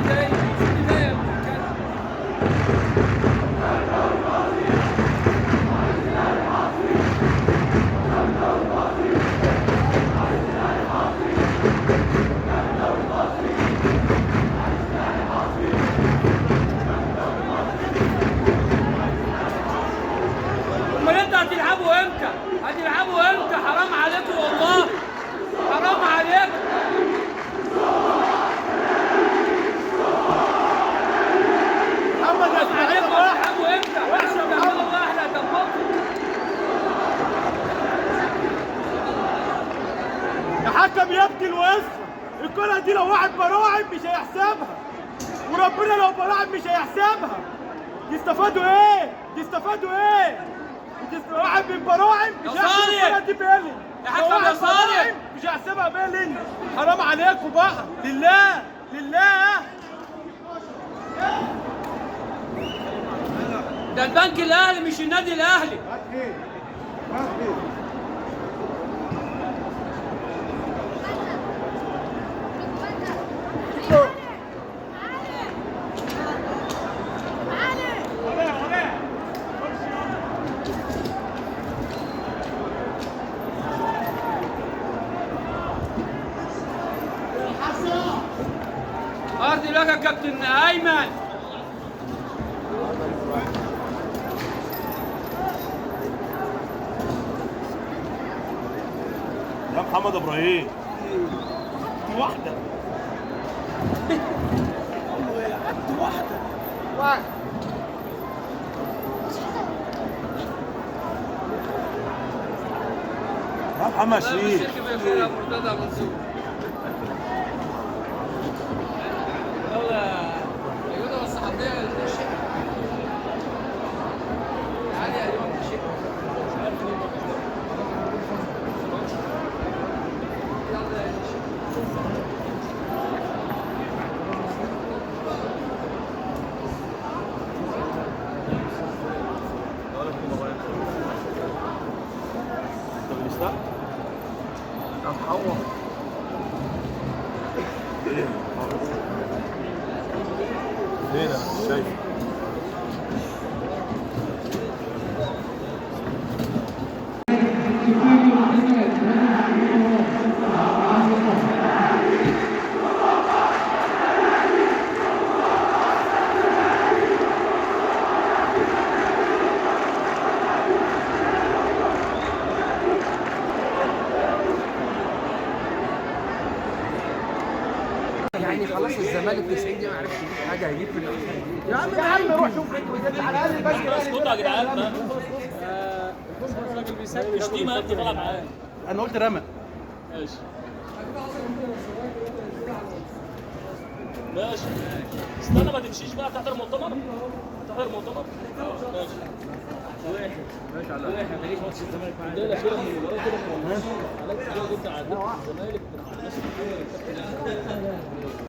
امال انتوا هتلعبوا امتى؟ هتلعبوا امتى؟ حرام عليكم والله، حرام عليكم. محمد اسماعيل راح هتلعبوا امتى؟ وحشه بيعملوا الله احلى دمكم. الحكم يبكي الوسخه. الكره دي لو واحد براعم مش هيحسبها، وربنا لو براعم مش هيحسبها. يستفادوا ايه؟ يستفادوا ايه؟ واحد من براعم مش هيحسب الكره دي بيلين. يا حكم يا صالح مش هيحسبها بيلين. حرام عليكم بقى، لله لله. ده البنك الاهلي مش النادي الاهلي. ارضي لك يا كابتن ايمن. يا محمد ابراهيم دي واحده. دي واحده. يا محمد شريف فين انا شايف. يعني خلاص الزمالك 90 دقيقة ما عرفش يجيب حاجة، هيجيب في الآخر. يا عم روح شوف على الاقل بس. اسكتوا يا جدعان. شتيمه انت طالع معاه. انا قلت رمى. ماشي ماشي. استنى ما تمشيش بقى. تحضر مؤتمر؟ تحضر مؤتمر؟ ماشي. ماشي على واحد هتلاقيك ماتش الزمالك معانا. الليله كده من المباراه كده من الناس. علاء كده جبت على الزمالك.